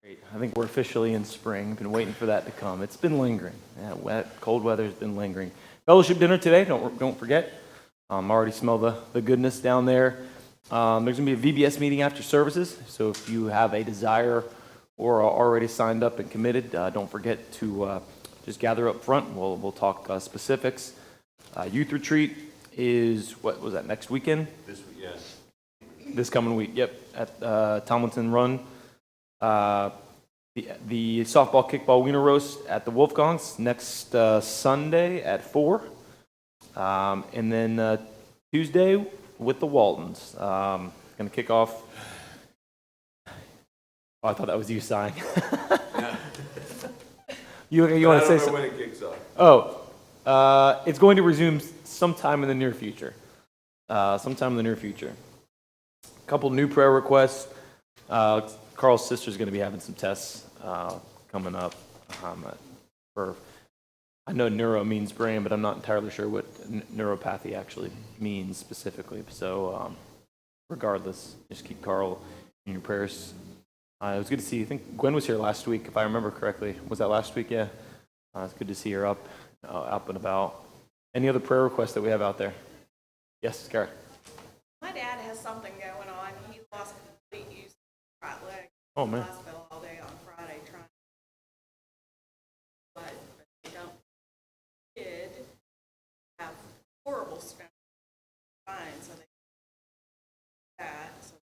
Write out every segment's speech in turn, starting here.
Great. I think we're officially in spring. Been waiting for that to come. It's been lingering. Yeah, wet, cold weather's been lingering. Fellowship dinner today. Don't forget. Already smell the goodness down there. There's going to be a VBS meeting after services. So if you have a desire or are already signed up and committed, don't forget to just gather up front. We'll talk specifics. Youth retreat is, what was that, next weekend? This week, yes. This coming week, yep, at Tomlinson Run. The softball, kickball, wiener roast at the Wolfgangs next Sunday at 4. And then Tuesday with the Waltons. Going to kick off. Oh, I thought that was you sighing. You want to say something? When it kicks off. Oh, it's going to resume sometime in the near future. A couple new prayer requests. Carl's sister's going to be having some tests coming up. I know neuro means brain, but I'm not entirely sure what neuropathy actually means specifically. So regardless, just keep Carl in your prayers. It was good to see you. I think Gwen was here last week, if I remember correctly. Was that last week? Yeah. It's good to see her up and about. Any other prayer requests that we have out there? Yes, Garrett. My dad has something going on. He lost complete use of his right leg. Oh, man. Hospital all day on Friday trying. But they don't. Did have horrible stone spine, so they that so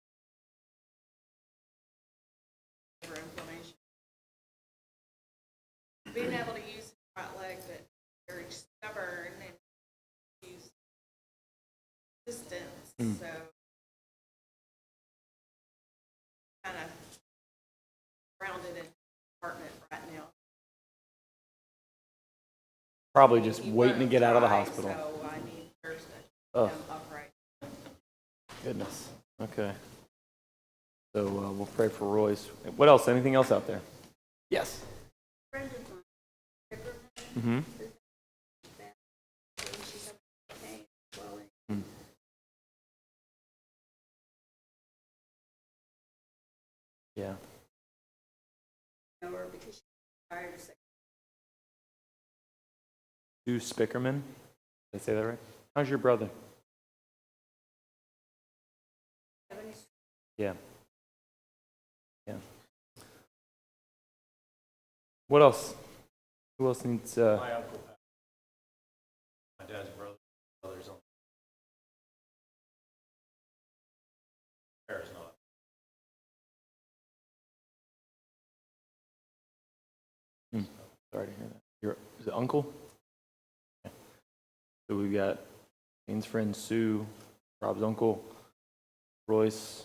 liver inflammation. Being able to use his right leg, but very stubborn and use distance. So kind of grounded in apartment right now. Probably just He waiting to won't get out of the drive, hospital. So I need Thursday to Oh. get him upright. Goodness. Okay. So we'll pray for Royce. What else? Anything else out there? Yes. Friend of mine, Mm-hmm. she's having pain, swelling. Mm. Yeah. Know her because she's tired of sick. Sue Spickerman. Did I say that right? How's your brother? Yeah. Yeah. What else? Who else needs? My uncle, my dad's brother's on. Paris, not. Sorry to hear that. Is it uncle? Okay. So we've got Jane's friend Sue, Rob's uncle, Royce.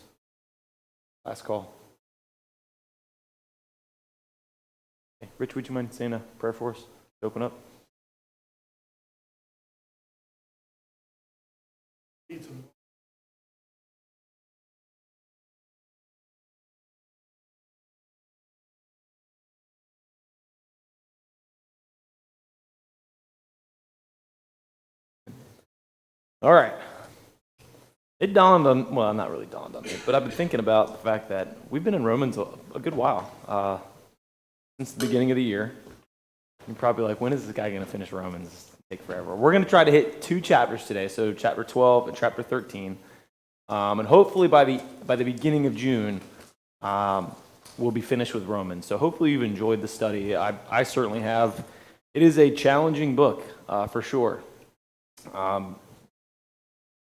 Last call. Okay. Rich, would you mind saying a prayer for us to open up? All right. It dawned on, well, not really dawned on me, but I've been thinking about the fact that we've been in Romans a good while, since the beginning of the year. You're probably like, when is this guy going to finish Romans? It's gonna take forever. We're going to try to hit 2 chapters today, so chapter 12 and chapter 13. And hopefully by the beginning of June, we'll be finished with Romans. So hopefully you've enjoyed the study. I certainly have. It is a challenging book, for sure.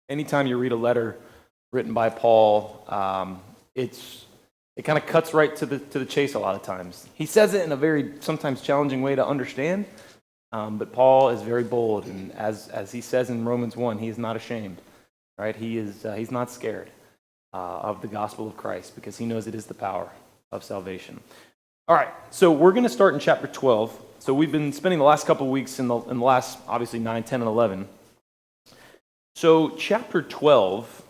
Anytime you read a letter written by Paul, it kind of cuts right to the chase a lot of times. He says it in a very sometimes challenging way to understand, but Paul is very bold, and as he says in Romans 1, he is not ashamed. Right? He's not scared of the gospel of Christ because he knows it is the power of salvation. All right, so we're going to start in chapter 12. So we've been spending the last couple of weeks in the last, obviously, 9, 10, and 11. So chapter 12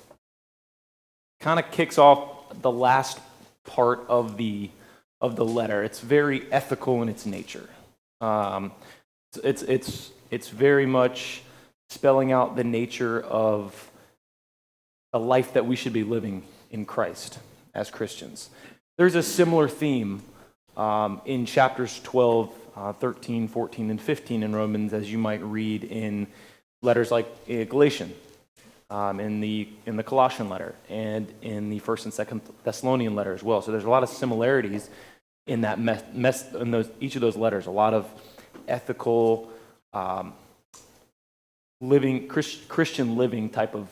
kind of kicks off the last part of the letter. It's very ethical in its nature. It's very much spelling out the nature of a life that we should be living in Christ as Christians. There's a similar theme in chapters 12, 13, 14, and 15 in Romans, as you might read in letters like Galatians, in the Colossian letter, and in the First and Second Thessalonian letter as well. So there's a lot of similarities in that each of those letters. A lot of ethical, living Christian living type of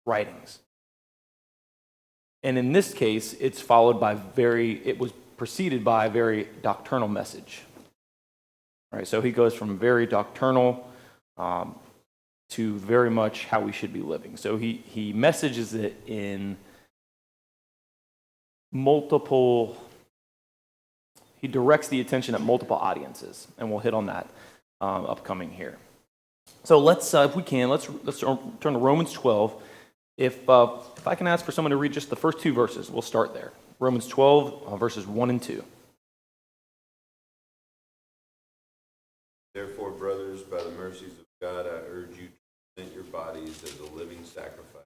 writings. And in this case, it was preceded by a very doctrinal message. Right, so he goes from very doctrinal to very much how we should be living. So he messages it in he directs the attention at multiple audiences, and we'll hit on that upcoming here. So let's, if we can, let's turn to Romans 12. If I can ask for someone to read just the first two verses, we'll start there. Romans 12, verses 1 and 2. Therefore, brothers, by the mercies of God, I urge you to present your bodies as a living sacrifice,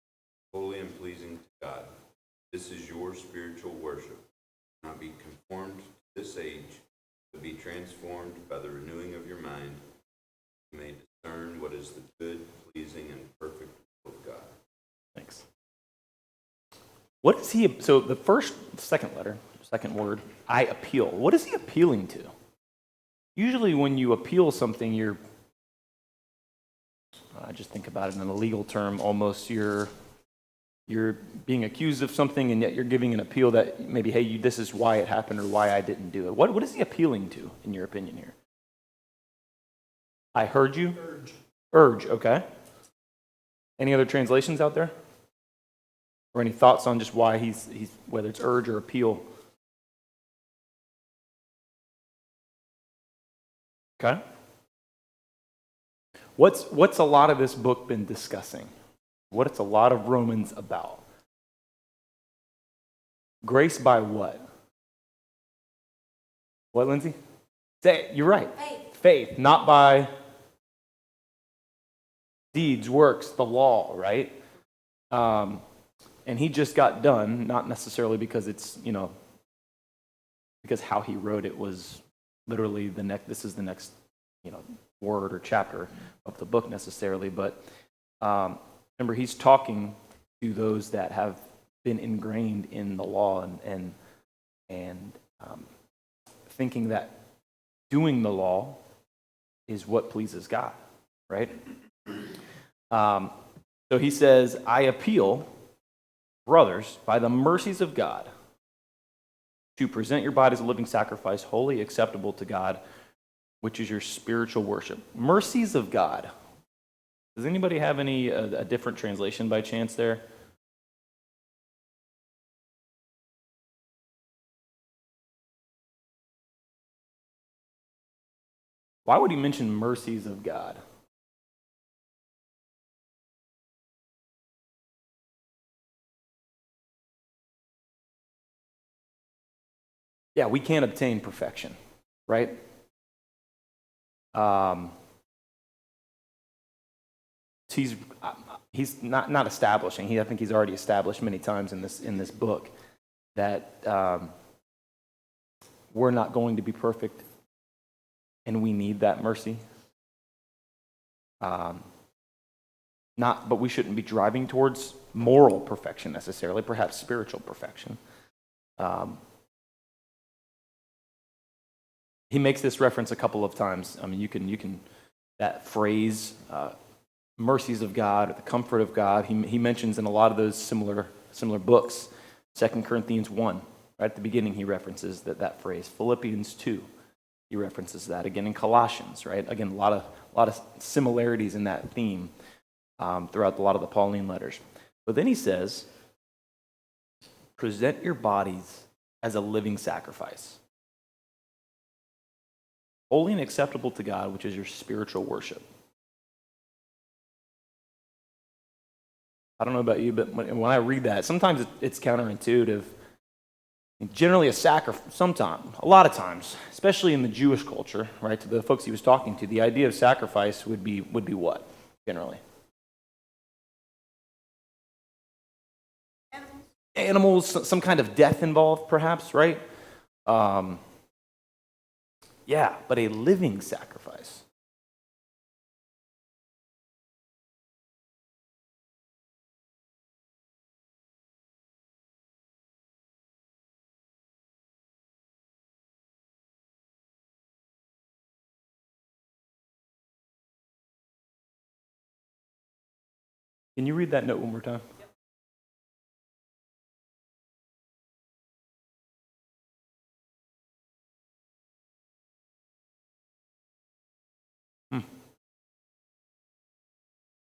holy and pleasing to God. This is your spiritual worship. Do not be conformed to this age, but be transformed by the renewing of your mind. You may discern what is the good, pleasing, and perfect will of God. Thanks. What is he? So the second word, I appeal. What is he appealing to? Usually when you appeal something, I just think about it in a legal term, almost you're being accused of something, and yet you're giving an appeal that maybe, hey, this is why it happened or why I didn't do it. What is he appealing to, in your opinion here? I heard you? Urge, okay. Any other translations out there? Or any thoughts on just why he's whether it's urge or appeal? Okay. What's a lot of this book been discussing? What's a lot of Romans about? Grace by what? What, Lindsay? Say it. You're right. Faith, not by deeds, works, the law, right? And he just got done, not necessarily because it's, because how he wrote it was literally this is the next, word or chapter of the book necessarily, but remember, he's talking to those that have been ingrained in the law and thinking that doing the law is what pleases God, right? So he says, I appeal, brothers, by the mercies of God, to present your bodies a living sacrifice, holy, acceptable to God, which is your spiritual worship. Mercies of God. Does anybody have any a different translation by chance there? Why would he mention mercies of God? Yeah, we can't obtain perfection, right? He's not establishing. I think he's already established many times in this book that we're not going to be perfect, and we need that mercy. But we shouldn't be driving towards moral perfection necessarily. Perhaps spiritual perfection. He makes this reference a couple of times. I mean, you can that phrase, mercies of God, or the comfort of God. He mentions in a lot of those similar books. 2 Corinthians 1, right at the beginning, he references that phrase. Philippians 2, he references that again in Colossians, right? Again, a lot of similarities in that theme throughout a lot of the Pauline letters. But then he says, present your bodies as a living sacrifice, holy and acceptable to God, which is your spiritual worship. I don't know about you, but when I read that, sometimes it's counterintuitive. Generally, a lot of times, especially in the Jewish culture, right, to the folks he was talking to, the idea of sacrifice would be what, generally? animals, some kind of death involved, perhaps, right? Yeah, but a living sacrifice. Can you read that note one more time?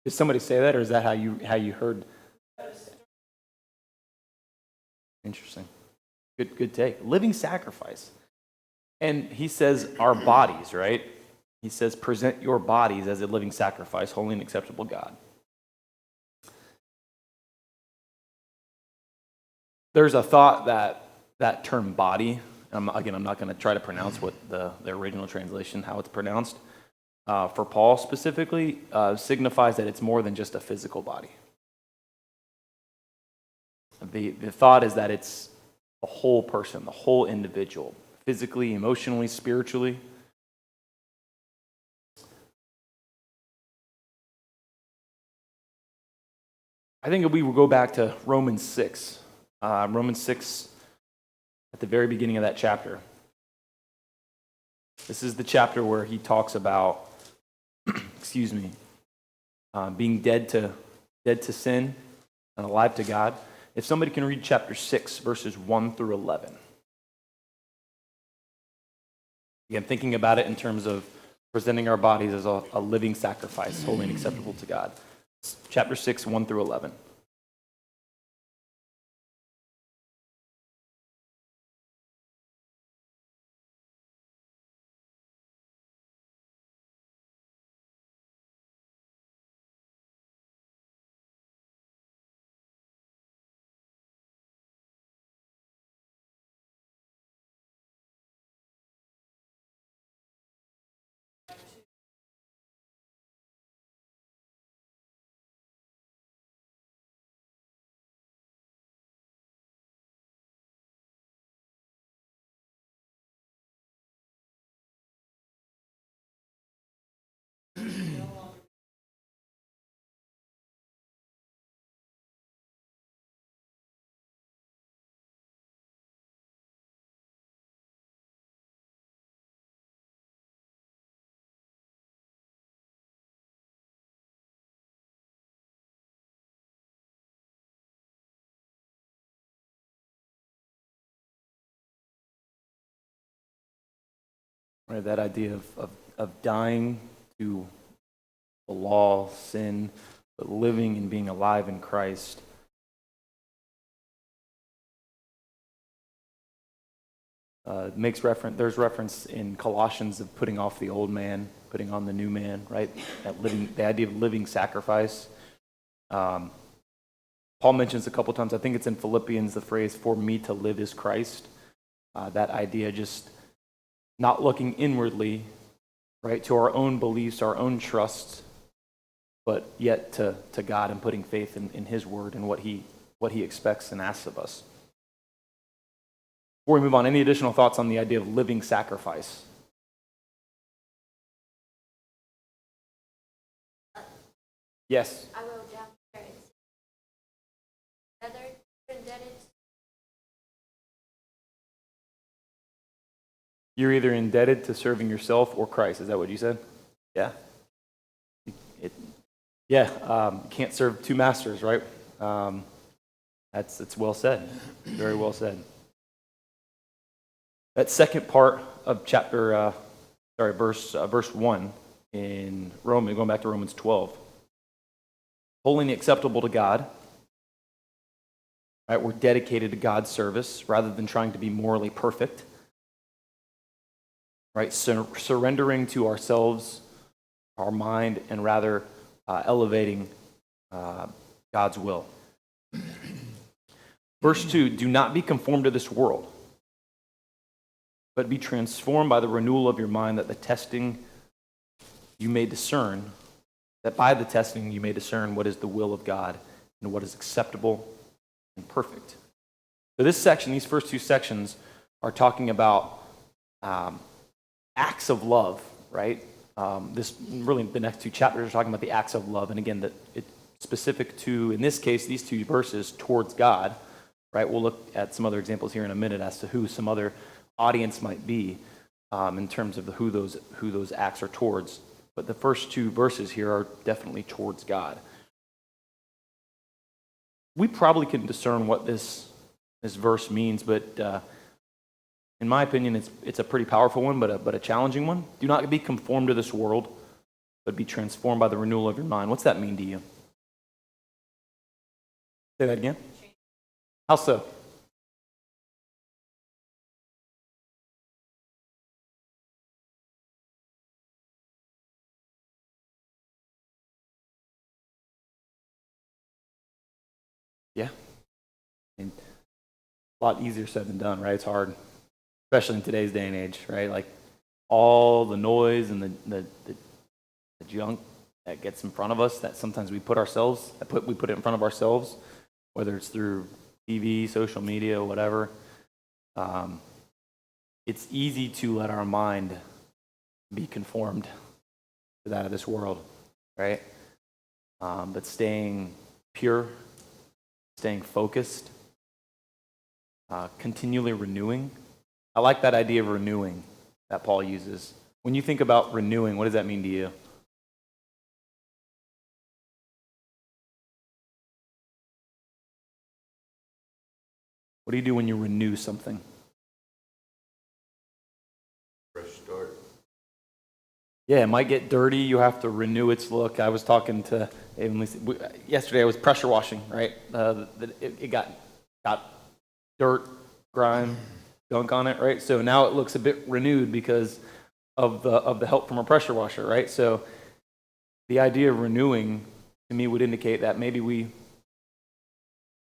Did somebody say that, or is that how you heard? Interesting. Good take. Living sacrifice. And he says our bodies, right? He says present your bodies as a living sacrifice, holy and acceptable God. There's a thought that that term body, again, I'm not going to try to pronounce what the original translation, how it's pronounced, for Paul specifically, signifies that it's more than just a physical body. The thought is that it's the whole person, the whole individual, physically, emotionally, spiritually. I think if we will go back to Romans 6, Romans 6 at the very beginning of that chapter. This is the chapter where he talks about, being dead to sin and alive to God. If somebody can read chapter 6, verses 1 through 11. Again, thinking about it in terms of presenting our bodies as a living sacrifice, holy and acceptable to God. Chapter 6, 1 through 11. Right, that idea of dying to the law, sin, but living and being alive in Christ. There's reference in Colossians of putting off the old man, putting on the new man, right? The idea of living sacrifice. Paul mentions a couple times, I think it's in Philippians, the phrase, "For me to live is Christ." That idea, just not looking inwardly, right, to our own beliefs, our own trusts, but yet to God and putting faith in His word and what He expects and asks of us. Before we move on, any additional thoughts on the idea of living sacrifice? Yes. I wrote down there, it's other indebted. You're either indebted to serving yourself or Christ. Is that what you said? Yeah. Can't serve two masters, right? It's well said. Very well said. That second part of verse 1 in Romans, going back to Romans 12. Holy and acceptable to God. Right? We're dedicated to God's service rather than trying to be morally perfect. Right? Surrendering to ourselves, our mind, and rather elevating God's will. Verse 2, do not be conformed to this world, but be transformed by the renewal of your mind, that by the testing you may discern what is the will of God and what is acceptable and perfect. So this section, these first two sections, are talking about acts of love, right? This really, the next two chapters are talking about the acts of love, and again, that it's specific to, in this case, these two verses towards God, right? We'll look at some other examples here in a minute as to who some other audience might be in terms of who those acts are towards. But the first two verses here are definitely towards God. We probably can discern what this verse means, but in my opinion, it's a pretty powerful one, but a challenging one. Do not be conformed to this world, but be transformed by the renewal of your mind. What's that mean to you? Say that again. How so? Yeah. And a lot easier said than done, right? It's hard, especially in today's day and age, right? Like all the noise and the junk that gets in front of us that sometimes we put it in front of ourselves, whether it's through TV, social media, whatever. It's easy to let our mind be conformed to that of this world, right? But staying pure, staying focused, continually renewing. I like that idea of renewing that Paul uses. When you think about renewing, what does that mean to you? What do you do when you renew something? Fresh start. Yeah, it might get dirty. You have to renew its look. I was talking to yesterday. I was pressure washing, right? It got dirt, grime, gunk on it, right? So now it looks a bit renewed because of the help from a pressure washer, right? So the idea of renewing to me would indicate that maybe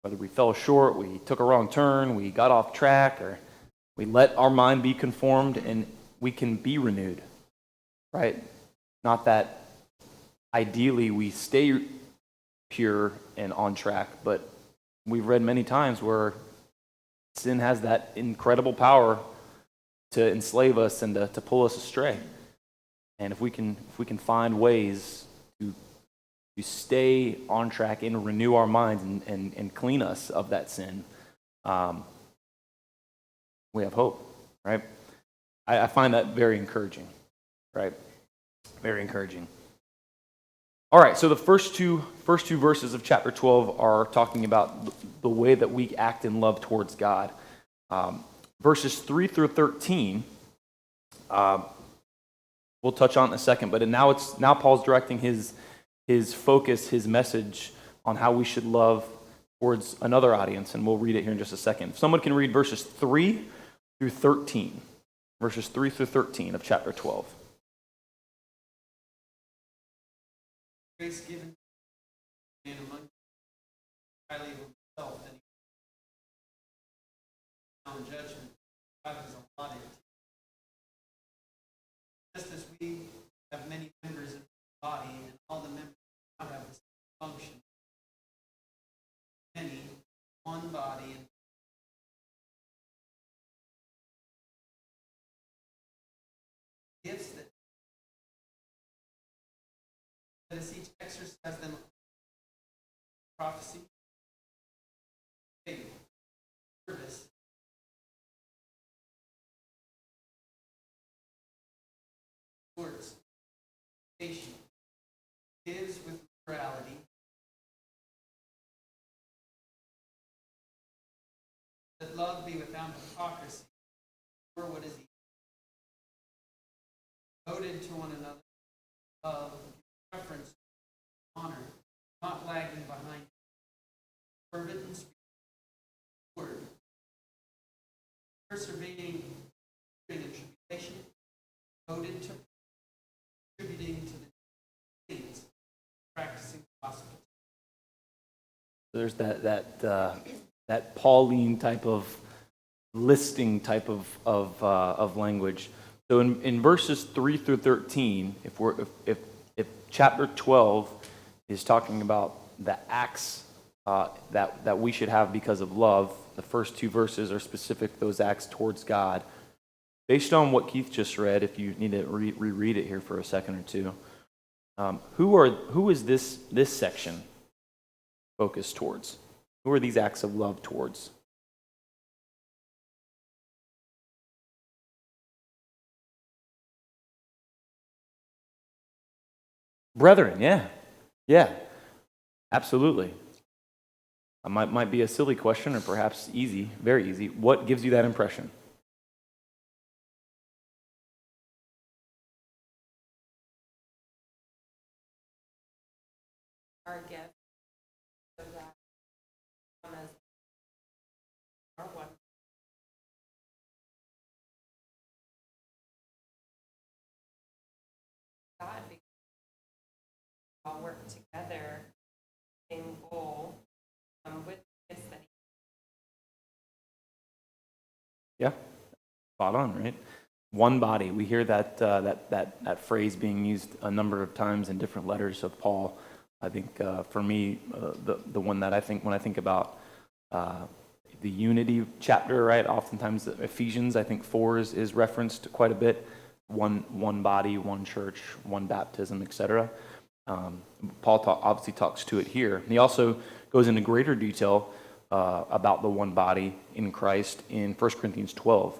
whether we fell short, we took a wrong turn, we got off track, or we let our mind be conformed, and we can be renewed, right? Not that ideally we stay pure and on track, but we've read many times where sin has that incredible power to enslave us and to pull us astray. And if we can find ways to stay on track and renew our minds and clean us of that sin, we have hope, right? I find that very encouraging, right? Very encouraging. All right, so the first two verses of chapter 12 are talking about the way that we act in love towards God. Verses 3 through 13, we'll touch on in a second, but now Paul's directing his focus, his message on how we should love towards another audience, and we'll read it here in just a second. If someone can read verses 3 through 13, verses 3 through 13 of chapter 12. Grace given man among you, highly of himself, and on judgment, God has allotted. Just as we have many members in the body, and all the members do not have the same function. Many, one body, and gifts that as each exercise them, prophecy, faith, service, words, patience, gives with morality, that love be without hypocrisy, or what is he? Devoted to one another, love, preference, honor, not lagging behind, fervent in spirit, word, persevering in tribulation, devoted to contributing to the things, practicing the gospel. There's that Pauline type of listing type of language. So in verses 3 through 13, if chapter 12 is talking about the acts that we should have because of love, The first two verses are specific, those acts towards God. Based on what Keith just read, if you need to reread it here for a second or two, who is this section focused towards? Who are these acts of love towards? Brethren, yeah. Yeah, absolutely. Might be a silly question or perhaps easy, very easy. What gives you that impression? Our gift, so that as our one. God, because we all work together, same goal, with this that Yeah, spot on, right? One body. We hear that phrase being used a number of times in different letters of Paul. I think for me, the one that I think when I think about the unity chapter, right? Oftentimes Ephesians, I think 4 is referenced quite a bit. One body, one church, one baptism, etc. Paul obviously talks to it here. And he also goes into greater detail about the one body in Christ in 1 Corinthians 12.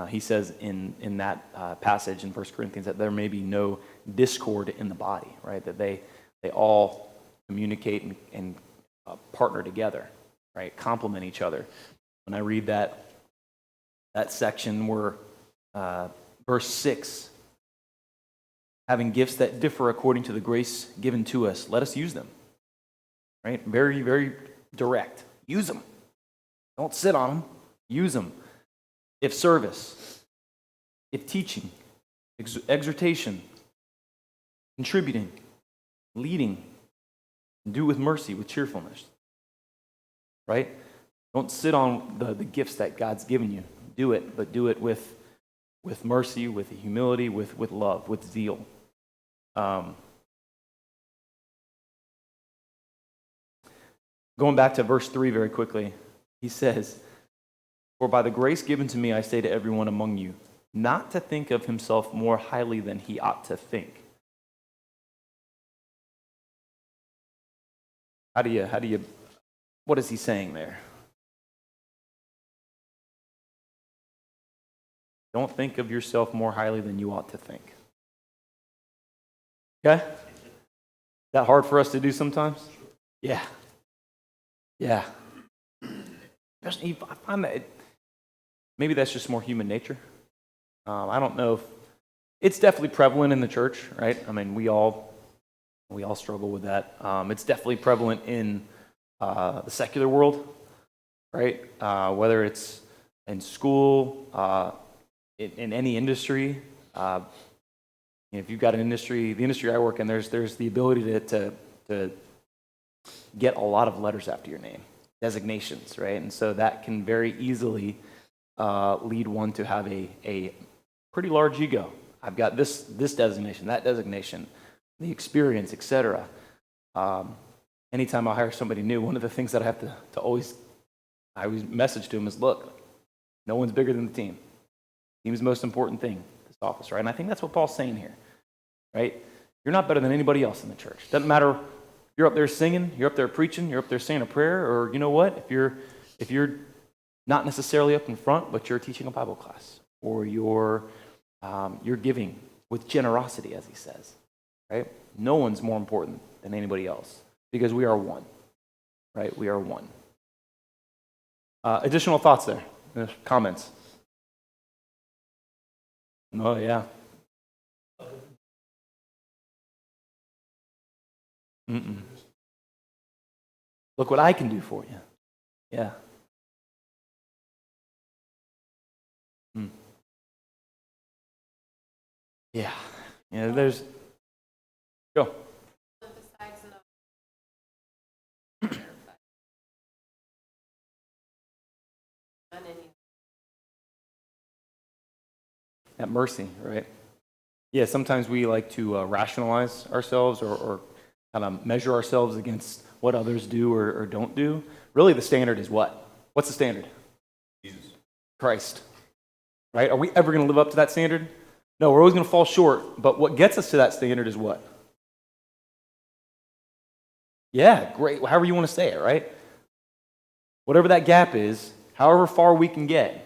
He says in that passage in 1 Corinthians that there may be no discord in the body, right? That they all communicate and partner together, right? Complement each other. When I read that section where verse 6, having gifts that differ according to the grace given to us, let us use them, right? Very, very direct. Use them. Don't sit on them. Use them. If service, if teaching, exhortation, contributing, leading, do with mercy, with cheerfulness, right? Don't sit on the gifts that God's given you. Do it, but do it with mercy, with humility, with love, with zeal. Going back to verse 3 very quickly, he says, "For by the grace given to me, I say to everyone among you, not to think of himself more highly than he ought to think." What is he saying there? Don't think of yourself more highly than you ought to think. Okay? Is that hard for us to do sometimes? Yeah. Yeah. I find that maybe that's just more human nature. I don't know if it's definitely prevalent in the church, right? I mean, we all struggle with that. It's definitely prevalent in the secular world, right? Whether it's in school, in any industry. If you've got an industry, the industry I work in, there's the ability to get a lot of letters after your name, designations, right? And so that can very easily lead one to have a pretty large ego. I've got this designation, that designation, the experience, etc. Anytime I hire somebody new, one of the things that I have to always message to them is, look, no one's bigger than the team. Team is the most important thing, this office, right? And I think that's what Paul's saying here, right? You're not better than anybody else in the church. Doesn't matter if you're up there singing, you're up there preaching, you're up there saying a prayer, or you know what? If you're not necessarily up in front, but you're teaching a Bible class, or you're giving with generosity, as he says, right? No one's more important than anybody else because we are one, right? We are one. Additional thoughts there? Comments? Oh, yeah. Look what I can do for you. Yeah. Yeah. Yeah, there's... Go. Besides That mercy, right? Yeah, sometimes we like to rationalize ourselves or kind of measure ourselves against what others do or don't do. Really, the standard is what? What's the standard? Jesus. Christ. Right? Are we ever going to live up to that standard? No, we're always going to fall short. But what gets us to that standard is what? Yeah, great. However you want to say it, right? Whatever that gap is, however far we can get,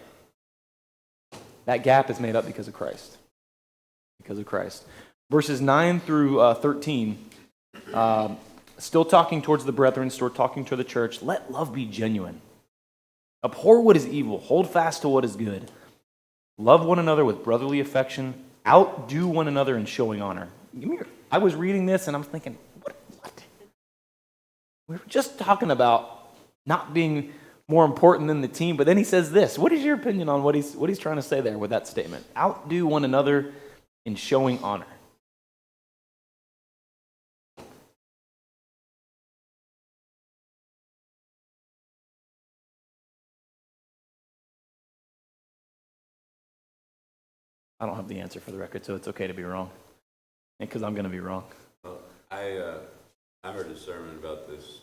that gap is made up because of Christ. Because of Christ. Verses 9 through 13, still talking towards the brethren, still talking to the church. Let love be genuine. Abhor what is evil. Hold fast to what is good. Love one another with brotherly affection. Outdo one another in showing honor. I was reading this and I'm thinking, what? We were just talking about not being more important than the team, but then he says this. What is your opinion on what he's trying to say there with that statement? Outdo one another in showing honor. I don't have the answer for the record, so it's okay to be wrong. Because I'm going to be wrong. Well, I heard a sermon about this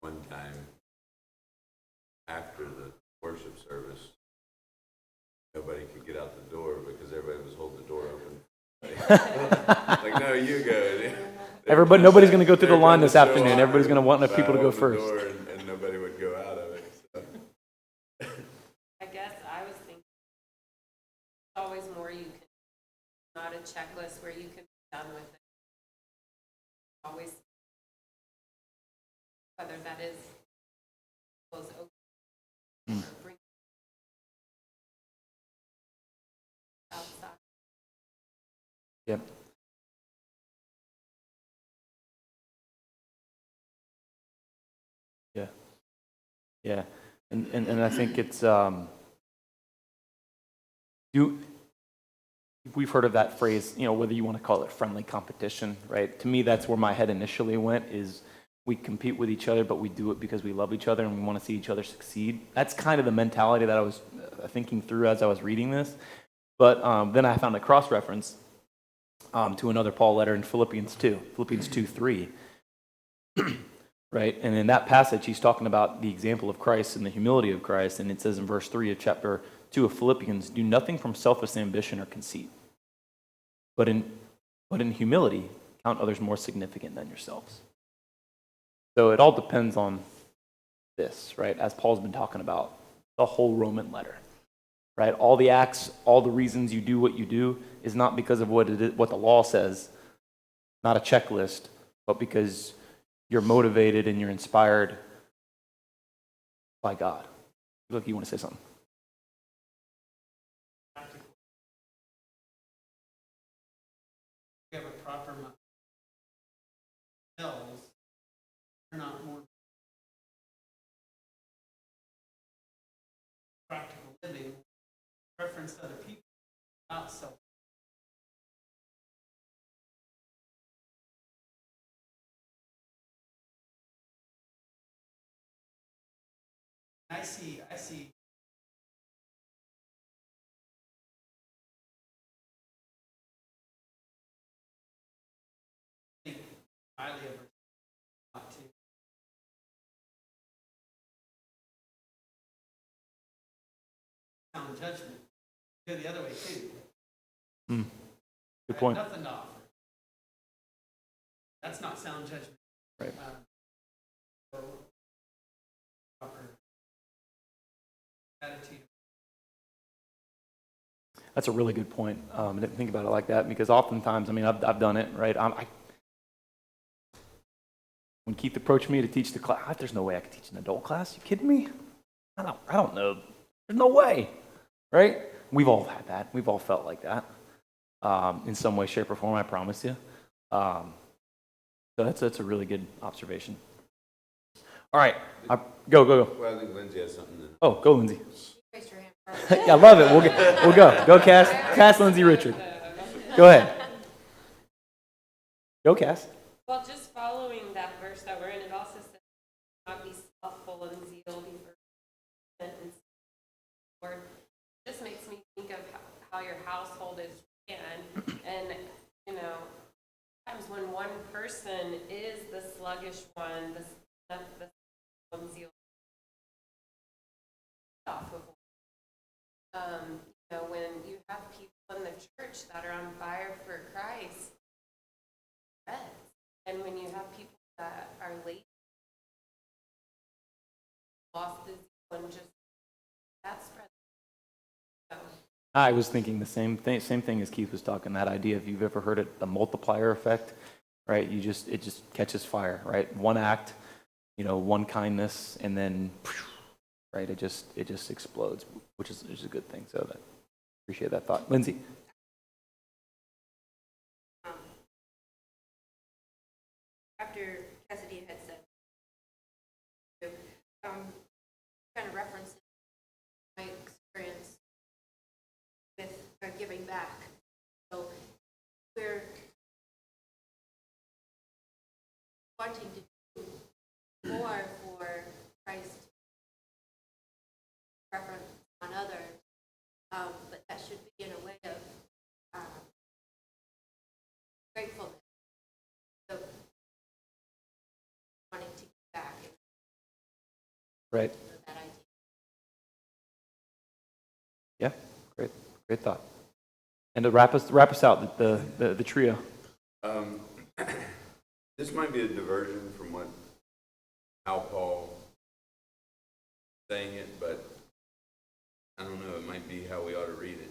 one time after the worship service. Nobody could get out the door because everybody was holding the door open. Like, no, you go. Nobody's going to go through the line this afternoon. Everybody's going to want enough people to go first. And nobody would go out of it. So. I guess I was thinking there's always more you can, not a checklist where you can be done with it. Always, whether that is close open or bring outside. Yep. Yeah. Yeah. And I think it's we've heard of that phrase, whether you want to call it friendly competition, right? To me, that's where my head initially went, is we compete with each other, but we do it because we love each other and we want to see each other succeed. That's kind of the mentality that I was thinking through as I was reading this. But then I found a cross-reference to another Paul letter in Philippians 2:3. Right? And in that passage, he's talking about the example of Christ and the humility of Christ. And it says in verse 3 of chapter 2 of Philippians, do nothing from selfish ambition or conceit, but in humility, count others more significant than yourselves. So it all depends on this, right? As Paul's been talking about, the whole Roman letter, right? All the acts, all the reasons you do what you do is not because of what the law says, not a checklist, but because you're motivated and you're inspired by God. Look, you want to say something? We have a proper selves, they're not more practical living, preference to other people, not self. I see think highly of her not to sound judgment. Go the other way too. Good point. I have nothing to offer. That's not sound judgment. Right. So, proper attitude. That's a really good point. I didn't think about it like that because oftentimes, I've done it, right? When Keith approached me to teach the class, there's no way I could teach an adult class. You kidding me? I don't know. There's no way, right? We've all had that. We've all felt like that in some way, shape, or form. I promise you. So that's a really good observation. All right, go. Well, I think Lindsay has something to... Oh, go, Lindsay. Raise your hand. Yeah, I love it. We'll go. Go, Cass. Cass, Lindsay, Richard. Go ahead. Go, Cass. Well, just following that verse that we're in, it also says, not be slothful in zeal, be fervent and Lord. It just makes me think of how your household is ran, and sometimes when one person person is the sluggish one, the clumsy off of. When you have people in the church that are on fire for Christ, and when you have people that are late, lost the zeal and just that spreads. So, I was thinking the same thing as Keith was talking, that idea, if you've ever heard it, the multiplier effect, right? It just catches fire, right? One act, one kindness, and then, right, it just explodes, which is a good thing. So that, appreciate that thought. Lindsay. After Cassidy had said, kind of referencing my experience with giving back. So we're wanting to do more for Christ, preference on others, but that should be in a way of gratefulness. So wanting to give back. Right. That idea. Yeah, great thought. And to wrap us out, the trio. This might be a diversion from how Paul saying it, but I don't know, it might be how we ought to read it.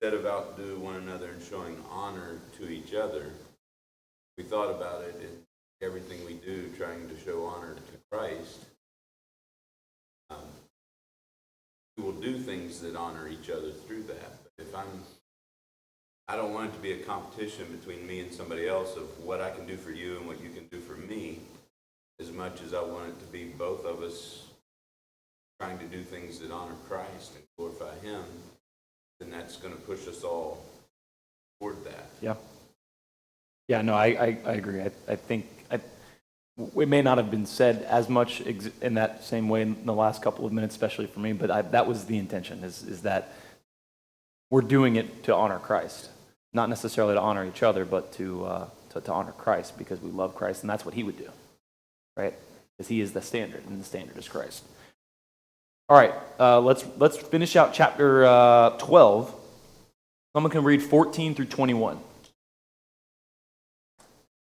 Instead of outdo one another and showing honor to each other, we thought about it in everything we do, trying to show honor to Christ. We will do things that honor each other through that. But if I don't want it to be a competition between me and somebody else of what I can do for you and what you can do for me, as much as I want it to be both of us trying to do things that honor Christ and glorify Him, then that's going to push us all toward that. Yeah, no, I agree. I think it may not have been said as much in that same way in the last couple of minutes, especially for me, but that was the intention, is that we're doing it to honor Christ. Not necessarily to honor each other, but to honor Christ, because we love Christ, and that's what He would do, right? Because He is the standard, and the standard is Christ. All right, let's finish out chapter 12. Someone can read 14 through 21.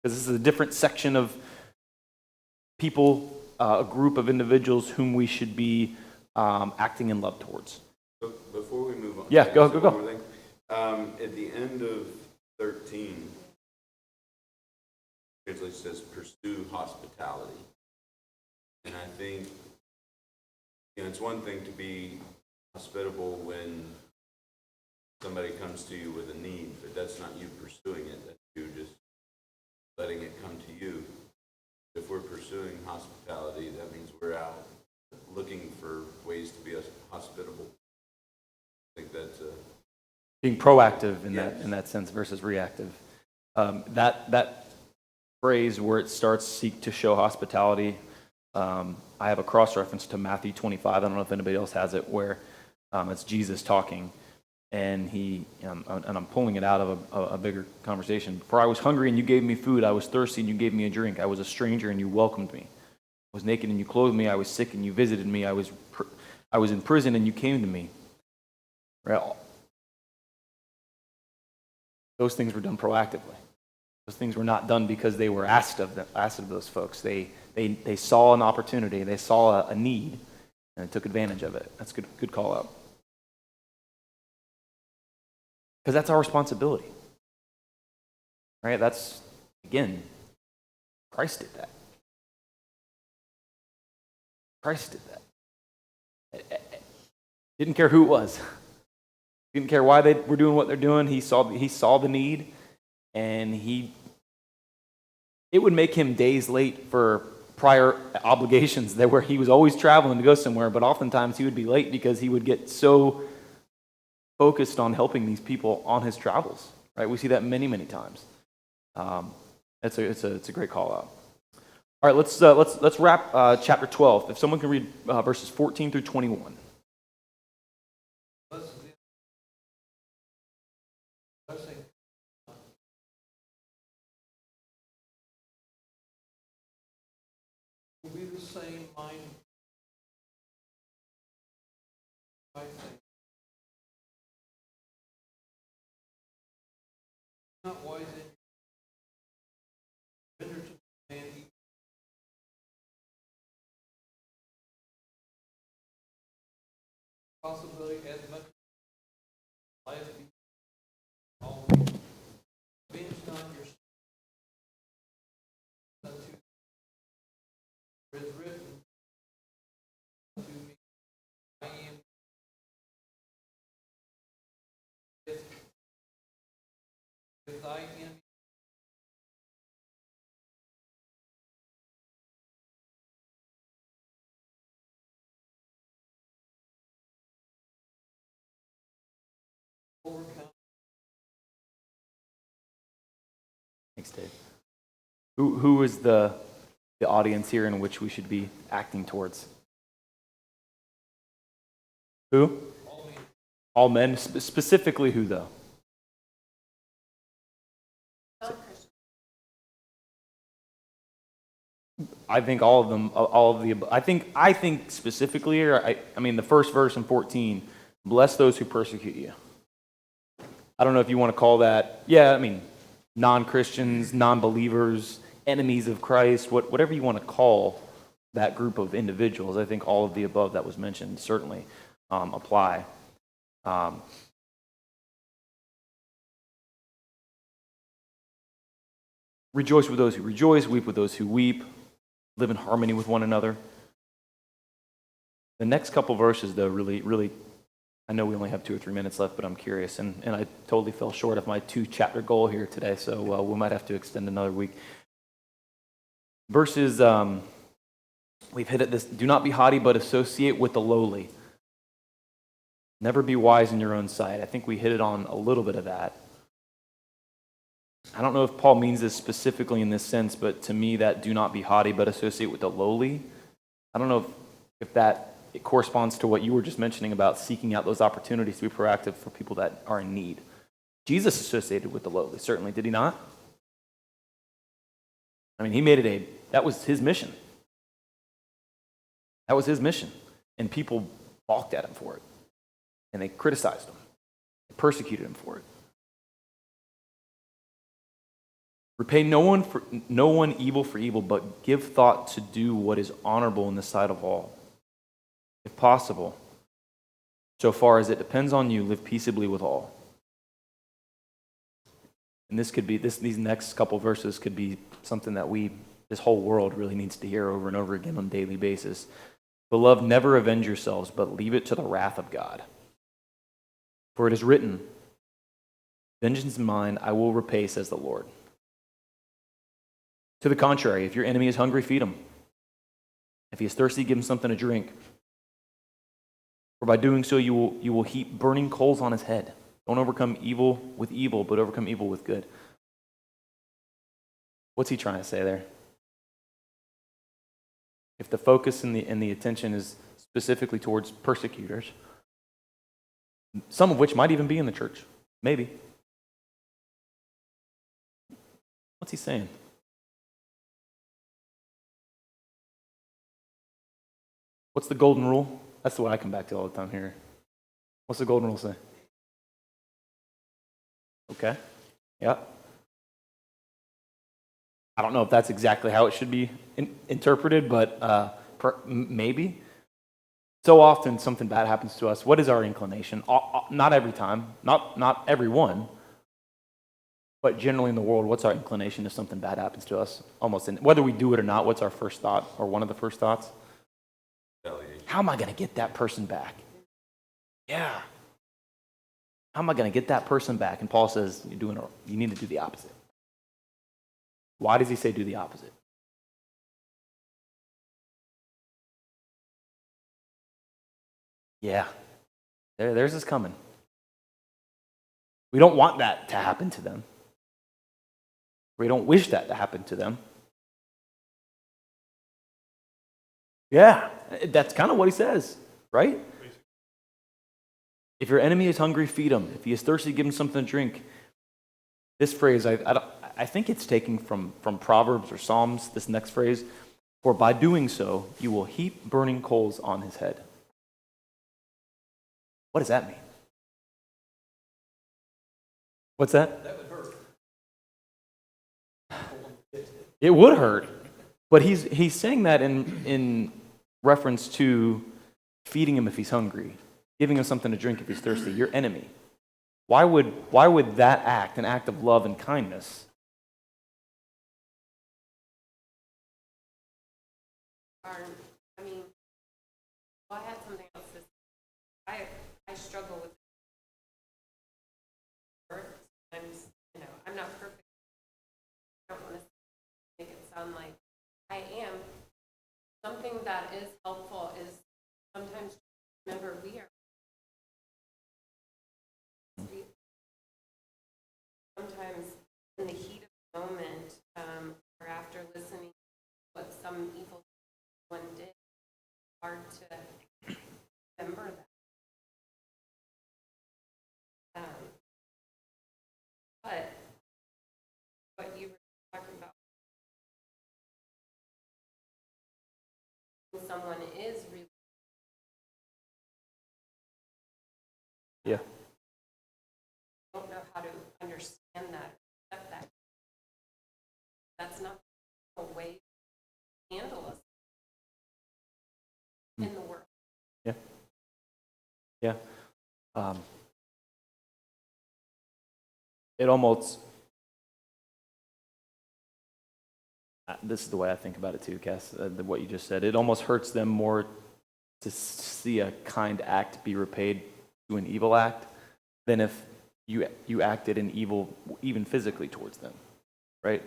Because this is a different section of people, a group of individuals whom we should be acting in love towards. Before we move on, Yeah, go. one more thing. At the end of 13, it says pursue hospitality. And I think it's one thing to be hospitable when somebody comes to you with a need, but that's not you pursuing it. That's you just letting it come to you. If we're pursuing hospitality, that means we're out looking for ways to be hospitable. I think that's Being proactive in Yes. that sense versus reactive. That phrase where it starts, seek to show hospitality, I have a cross-reference to Matthew 25. I don't know if anybody else has it, where it's Jesus talking, and I'm pulling it out of a bigger conversation. For I was hungry and you gave me food. I was thirsty and you gave me a drink. I was a stranger and you welcomed me. I was naked and you clothed me. I was sick and you visited me. I was in prison and you came to me. Right? Those things were done proactively. Those things were not done because they were asked of those folks. They saw an opportunity. They saw a need and took advantage of it. That's good call out. Because that's our responsibility. Right? That's, again, Christ did that. Christ did that. Didn't care who it was. Didn't care why they were doing what they're doing. He saw the need, and it would make him days late for prior obligations where he was always traveling to go somewhere, but oftentimes he would be late because he would get so focused on helping these people on his travels. Right? We see that many, many times. It's a great call out. All right, let's wrap chapter 12. If someone can read verses 14 through 21. Blessing possibility as much life be always avenge not yourself unto it is written unto me, I am if thy enemy overcome. Thanks, Dave. Who is the audience here in which we should be acting towards? Who? All men. Specifically who, though? I think all of them, all of the above. I think specifically here, I mean, the first verse in 14, bless those who persecute you. I don't know if you want to call that, non-Christians, non-believers, enemies of Christ, whatever you want to call that group of individuals. I think all of the above that was mentioned certainly apply. Rejoice with those who rejoice, weep with those who weep, live in harmony with one another. The next couple verses, though, really, I know we only have 2 or 3 minutes left, but I'm curious, and I totally fell short of my 2-chapter goal here today, so we might have to extend another week. Verses, we've hit at this, do not be haughty, but associate with the lowly. Never be wise in your own sight. I think we hit it on a little bit of that. I don't know if Paul means this specifically in this sense, but to me that do not be haughty, but associate with the lowly. I don't know if that it corresponds to what you were just mentioning about seeking out those opportunities to be proactive for people that are in need. Jesus associated with the lowly, certainly, did he not? I mean, he made it that was his mission. That was his mission. And people balked at him for it. And they criticized him. They persecuted him for it. Repay no one evil for evil, but give thought to do what is honorable in the sight of all. If possible, so far as it depends on you, live peaceably with all. And this could be these next couple verses could be something that this whole world really needs to hear over and over again on a daily basis. Beloved, never avenge yourselves, but leave it to the wrath of God. For it is written, vengeance is mine, I will repay, says the Lord. To the contrary, if your enemy is hungry, feed him. If he is thirsty, give him something to drink. For by doing so, you will heap burning coals on his head. Don't overcome evil with evil, but overcome evil with good. What's he trying to say there? If the focus and the attention is specifically towards persecutors, some of which might even be in the church, maybe. What's he saying? What's the golden rule? That's the one I come back to all the time here. What's the golden rule say? Okay. Yeah. I don't know if that's exactly how it should be interpreted, but maybe. So often something bad happens to us. What is our inclination? Not every time, not everyone, but generally in the world, what's our inclination if something bad happens to us? Whether we do it or not, what's our first thought or one of the first thoughts? How am I going to get that person back? Yeah. How am I going to get that person back? And Paul says, you need to do the opposite. Why does he say do the opposite? Yeah. Theirs is coming. We don't want that to happen to them. We don't wish that to happen to them. Yeah, that's kind of what he says, right? If your enemy is hungry, feed him. If he is thirsty, give him something to drink. This phrase, I think it's taken from Proverbs or Psalms, this next phrase. For by doing so, you will heap burning coals on his head. What does that mean? What's that? That would hurt. It would hurt. But he's saying that in reference to feeding him if he's hungry. giving him something to drink if he's thirsty, your enemy. Why would that act, an act of love and kindness, I mean, well, I had something else to say. I struggle with words. Sometimes, I'm not perfect. I don't want to make it sound like I am. Something that is helpful is sometimes remember we are. Sometimes in the heat of the moment, or after listening to what some evil one did, it's hard to remember that. But what you were talking about, when someone is really yeah, don't know how to understand that, accept that. That's not a way to handle us in the world. yeah, yeah. It almost, this is the way I think about it too, Cass, what you just said. It almost hurts them more to see a kind act be repaid to an evil act than if you acted in evil, even physically towards them, right?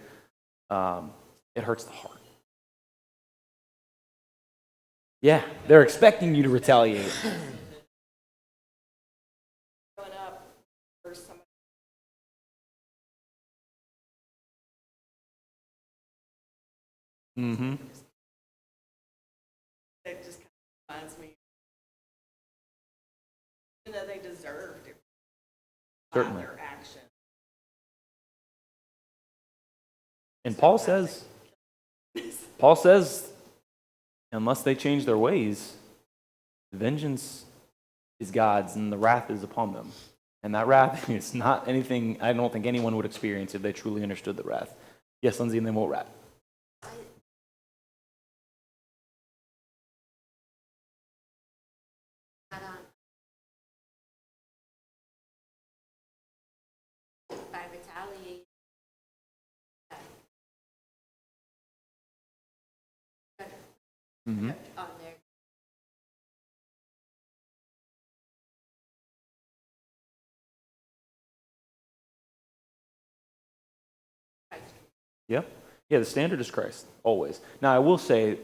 It hurts the heart. Yeah, they're expecting you to retaliate. Growing up, for somebody. Mm-hmm. That just kind of reminds me, even though they deserved it by Certainly. their action. And Paul says, unless they change their ways, vengeance is God's and the wrath is upon them. And that wrath is not anything I don't think anyone would experience if they truly understood the wrath. Yes, Lindsay, and then we'll wrap. By retaliating, Mm-hmm. on their Yeah. Yeah, the standard is Christ, always. Now, I will say,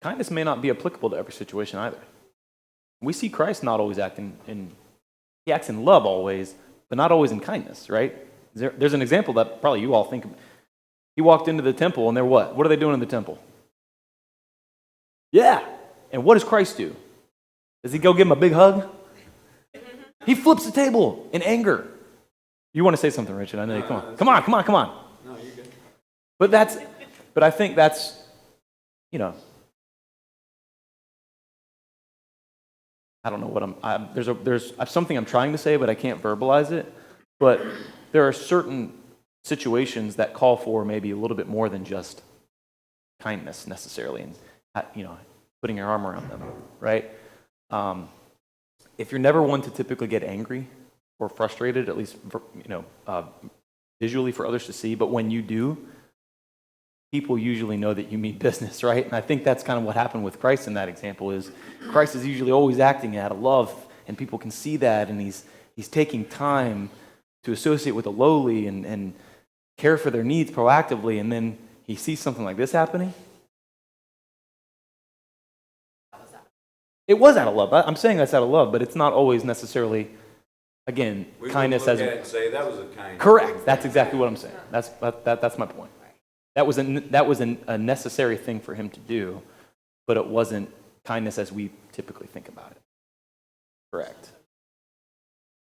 kindness may not be applicable to every situation either. We see Christ not always he acts in love always, but not always in kindness, right? There's an example that probably you all think of. He walked into the temple, and they're what? What are they doing in the temple? Yeah. And what does Christ do? Does he go give him a big hug? He flips the table in anger. You want to say something, Richard? I know you. Come on. No, you're good. But I think that's, I don't know what there's something I'm trying to say, but I can't verbalize it. But there are certain situations that call for maybe a little bit more than just kindness necessarily, and putting your arm around them, right? If you're never one to typically get angry or frustrated, at least visually for others to see, but when you do, people usually know that you mean business, right? And I think that's kind of what happened with Christ in that example. Is Christ is usually always acting out of love, and people can see that, and he's taking time to associate with the lowly and care for their needs proactively, and then he sees something like this happening. It was out of love. I'm saying that's out of love, but it's not always necessarily, again, We kindness would look as at it and say that was a kind. correct. That's exactly what I'm saying. That's my point. That was a necessary thing for him to do, but it wasn't kindness as we typically think about it. Correct.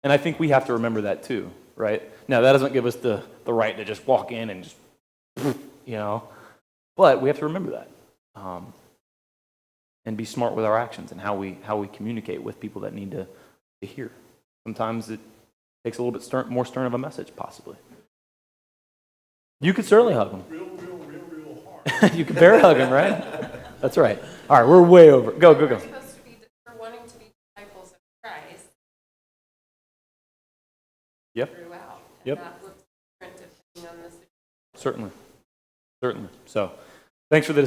And I think we have to remember that too, right? Now, that doesn't give us the right to just walk in and just, but we have to remember that. And be smart with our actions and how we communicate with people that need to hear. Sometimes it takes a little bit more stern of a message, possibly. You could certainly hug them. Real hard. You could bear hug them, right? That's right. All right, we're way over. Go. We're supposed to be Yep. throughout. Yep. And that looks different depending on the situation. Certainly. So, thanks for the